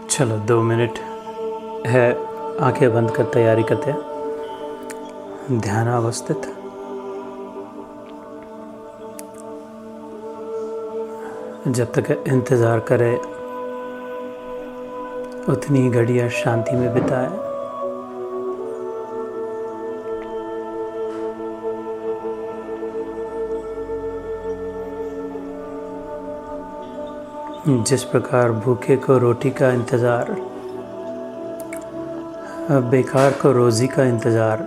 चलो 2 मिनट है, आंखें बंद कर तैयारी करते हैं। ध्यान अवस्थित। जब तक इंतज़ार करे उतनी ही घड़ियाँ शांति में बिताए। जिस प्रकार भूखे को रोटी का इंतज़ार, बेकार को रोज़ी का इंतज़ार,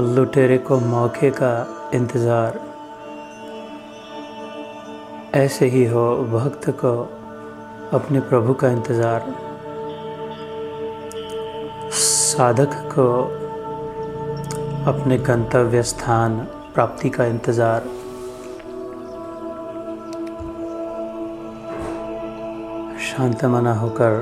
लुटेरे को मौके का इंतज़ार, ऐसे ही हो भक्त को अपने प्रभु का इंतज़ार, साधक को अपने गंतव्य स्थान प्राप्ति का इंतज़ार। शांत मना होकर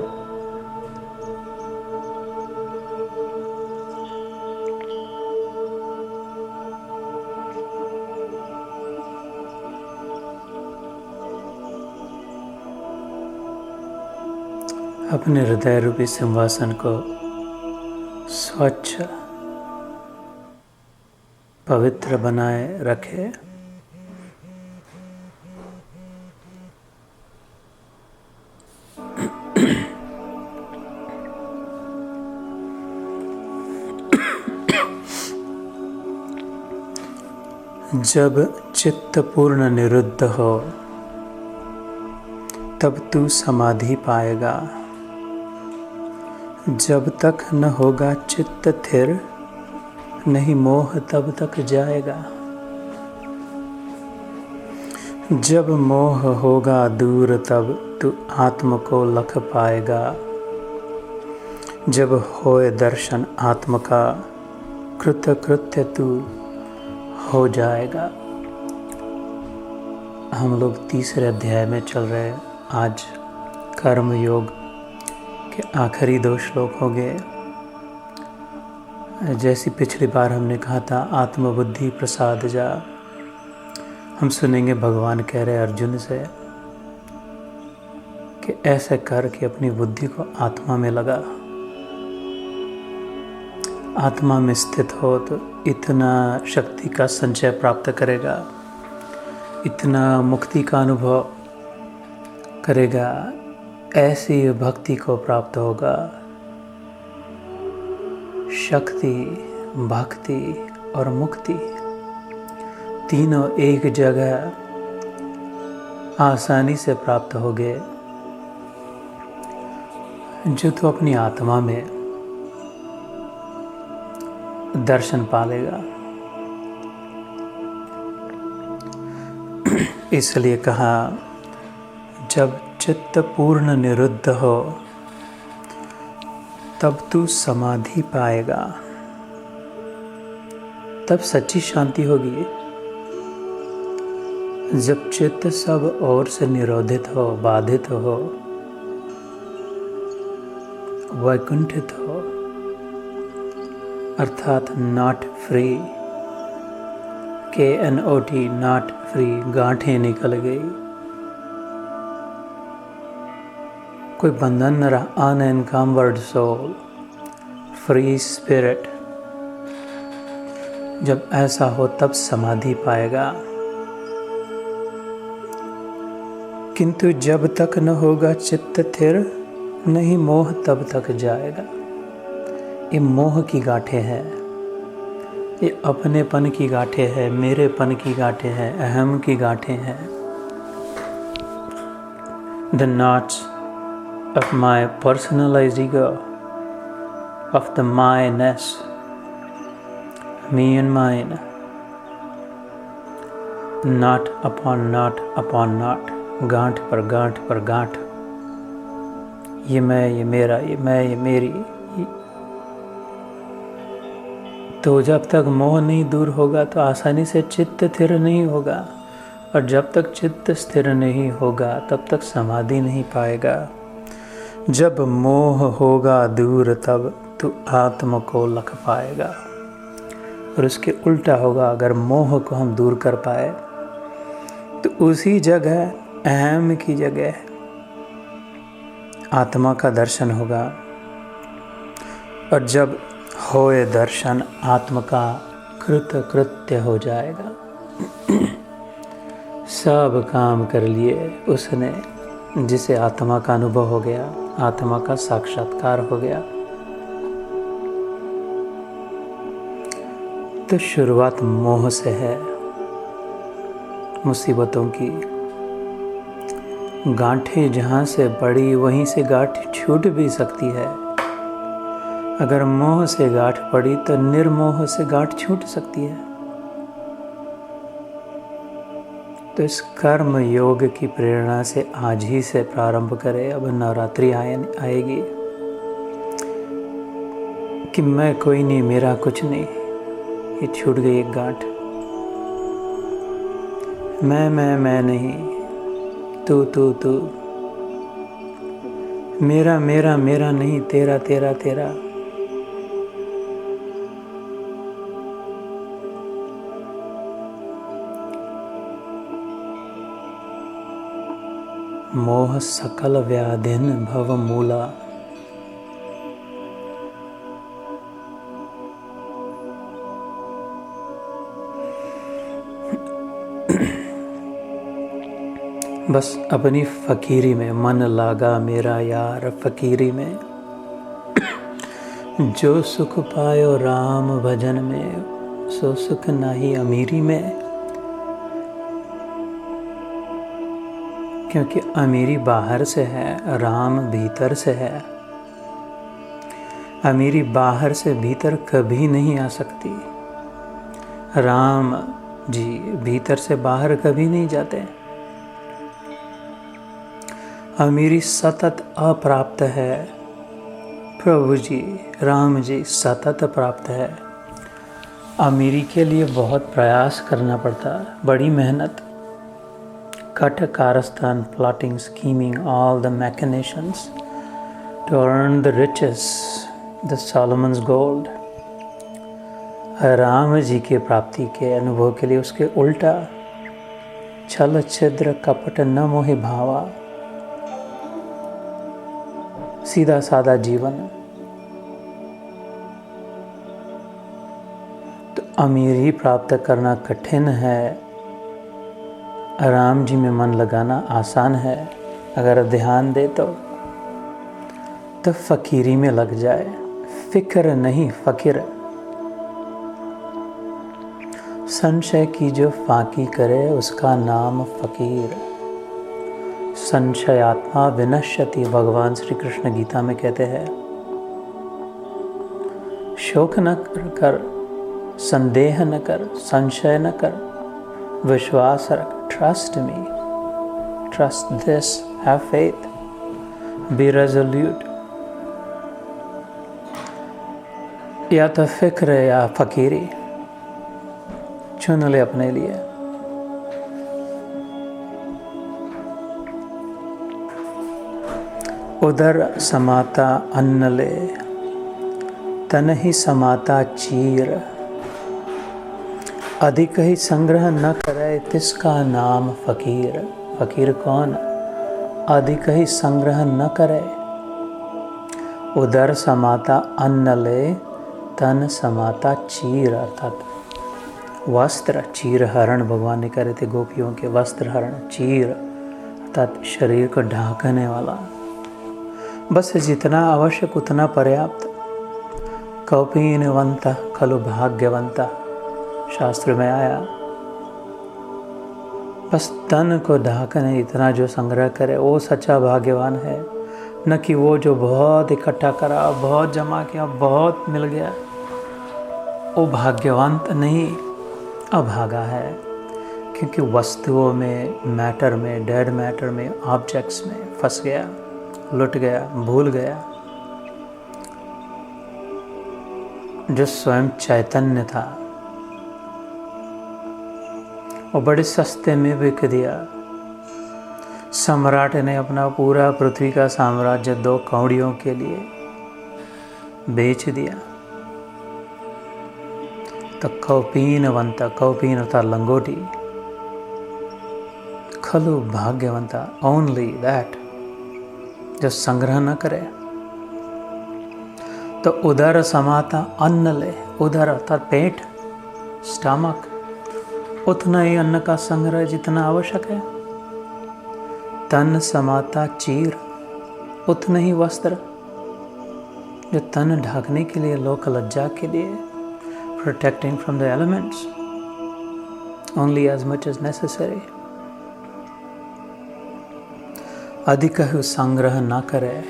अपने हृदय रूपी सिंहासन को स्वच्छ पवित्र बनाए रखे। जब चित्त पूर्ण निरुद्ध हो तब तू समाधि पाएगा। जब तक न होगा चित्त स्थिर, नहीं मोह तब तक जाएगा। जब मोह होगा दूर तब तू आत्म को लख पाएगा। जब होए दर्शन आत्म का, कृत्य तू हो जाएगा। हम लोग 3रे अध्याय में चल रहे हैं। आज कर्म योग के आखिरी 2 श्लोक हो गए। जैसी पिछली बार हमने कहा था, आत्मबुद्धि प्रसाद जा। हम सुनेंगे भगवान कह रहे अर्जुन से कि ऐसे कर कि अपनी बुद्धि को आत्मा में लगा। आत्मा में स्थित हो तो इतना शक्ति का संचय प्राप्त करेगा, इतना मुक्ति का अनुभव करेगा, ऐसी भक्ति को प्राप्त होगा। शक्ति, भक्ति और मुक्ति तीनों एक जगह आसानी से प्राप्त हो गए। जो तो अपनी आत्मा में दर्शन पालेगा। इसलिए कहा, जब चित्त पूर्ण निरुद्ध हो तब तू समाधि पाएगा। तब सच्ची शांति होगी। जब चित्त सब ओर से निरोधित हो, बाधित हो, वैकुंठित हो, अर्थात not free, KNOT, not free, गांठें निकल गई, कोई बंधन न रहा, अनएनकम्बर्ड सोल, फ्री स्पिरिट। जब ऐसा हो तब समाधि पाएगा। किंतु जब तक न होगा चित्त स्थिर, नहीं मोह तब तक जाएगा। ये मोह की गांठें हैं, ये अपनेपन की गांठें हैं, मेरेपन की गांठें हैं, अहम की गांठें हैं। The knots of my personalized ego, of the my-ness, me and mine, knot upon knot upon knot, गांठ पर गांठ पर गांठ, ये मैं, ये मेरा, ये मैं, ये मेरी। तो जब तक मोह नहीं दूर होगा तो आसानी से चित्त स्थिर नहीं होगा, और जब तक चित्त स्थिर नहीं होगा तब तक समाधि नहीं पाएगा। जब मोह होगा दूर तब तू आत्म को लख पाएगा। और उसके उल्टा होगा, अगर मोह को हम दूर कर पाए तो उसी जगह, अहम की जगह आत्मा का दर्शन होगा, और जब होए दर्शन आत्मा का कृत्य हो जाएगा। सब काम कर लिए उसने, जिसे आत्मा का अनुभव हो गया, आत्मा का साक्षात्कार हो गया। तो शुरुआत मोह से है, मुसीबतों की। गांठें जहाँ से पड़ी वहीं से गांठ छूट भी सकती है। अगर मोह से गांठ पड़ी तो निर्मोह से गांठ छूट सकती है। तो इस कर्म योग की प्रेरणा से आज ही से प्रारंभ करें। अब नवरात्रि आएगी कि मैं कोई नहीं, मेरा कुछ नहीं, ये छूट गई एक गांठ। मैं नहीं, तू तू तू, मेरा मेरा मेरा नहीं, तेरा तेरा तेरा। मोह सकल व्याधिन भव मूला। बस अपनी फकीरी में मन लागा मेरा यार, फकीरी में। जो सुख पायो राम भजन में, सो सुख नाही अमीरी में। क्योंकि अमीरी बाहर से है, राम भीतर से है। अमीरी बाहर से भीतर कभी नहीं आ सकती। राम जी भीतर से बाहर कभी नहीं जाते। अमीरी सतत अप्राप्त है, प्रभु जी राम जी सतत प्राप्त है। अमीरी के लिए बहुत प्रयास करना पड़ता है, बड़ी मेहनत। कट कारस्थान, plotting, scheming, all the machinations to earn the riches, the Solomon's gold. Ram ji के प्राप्ति के अनुभव के लिए उसके उल्टा, छल छिद्र कपट न मोहि भावा, सीधा साधा जीवन। तो अमीरी प्राप्त करना कठिन है, राम जी में मन लगाना आसान है। अगर ध्यान दे तो फकीरी में लग जाए। फिक्र नहीं फकीर। संशय की जो फाकी करे उसका नाम फकीर। संशयात्मा विनश्यति, भगवान श्री कृष्ण गीता में कहते हैं। शोक न कर, संदेह न कर, संशय न कर, विश्वास रख। Trust me, trust this, have faith, be resolute. या तो फिक्र या फकीरी, चुन ले अपने लिए। उदर समाता अन्न ले, तन ही समाता चीर। अधिक ही संग्रह न करे तिसका नाम फकीर। फकीर कौन? अधिक ही संग्रह न करे। उदर समाता अन्न ले, तन समाता चीर, अर्थात वस्त्र। चीर हरण भगवान ने करे थे गोपियों के, वस्त्र हरण। चीर अर्थात शरीर को ढांकने वाला। बस जितना आवश्यक उतना पर्याप्त। कौपीनवंत खलु भाग्यवंत, शास्त्र में आया। बस तन को ढांकने इतना जो संग्रह करे वो सच्चा भाग्यवान है। न कि वो जो बहुत इकट्ठा करा, बहुत जमा किया, बहुत मिल गया, वो भाग्यवान नहीं, अभागा है। क्योंकि वस्तुओं में, मैटर में, डेड मैटर में, ऑब्जेक्ट्स में फंस गया, लुट गया, भूल गया। जो स्वयं चैतन्य था वो बड़े सस्ते में बिक दिया। सम्राट ने अपना पूरा पृथ्वी का साम्राज्य 2 कौड़ियों के लिए बेच दिया। तो कौपीनवंता, कौपीन था लंगोटी, खलु भाग्यवंता, ओनली दैट जो संग्रह न करे। तो उदर समाता अन्न ले, उदर अर्थात पेट, स्टमक, उतना ही अन्न का संग्रह जितना आवश्यक है। तन समाता चीर, उतने ही वस्त्र जो तन ढकने के लिए, लोक लज्जा के लिए, protecting from the elements, only as much as necessary. अधिक संग्रह न करे,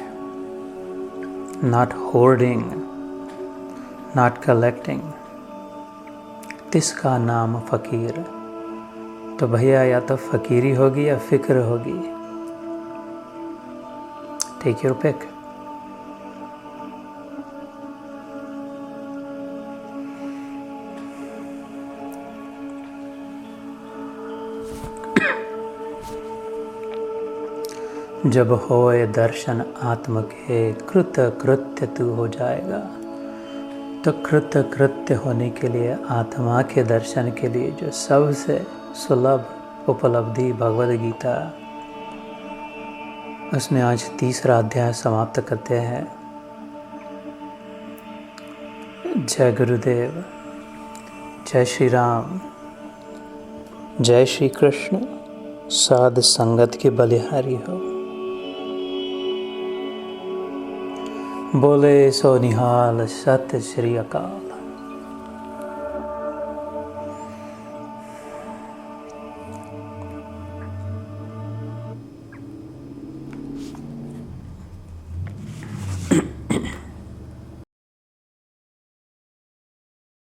नॉट होर्डिंग, नॉट कलेक्टिंग, तिसका नाम फकीर। तो भैया या तो फकीरी होगी या फिक्र होगी, टेक योर पिक। जब होए दर्शन आत्म के, कृत कृत्य तू हो जाएगा। तो कृत कृत्य होने के लिए, आत्मा के दर्शन के लिए जो सबसे सुलभ उपलब्धि भगवद गीता, उसमें आज 3रा अध्याय समाप्त करते हैं। जय गुरुदेव, जय श्री राम, जय श्री कृष्ण। साध संगत के बलिहारी हो। बोले सो निहाल, सत श्री अकाल।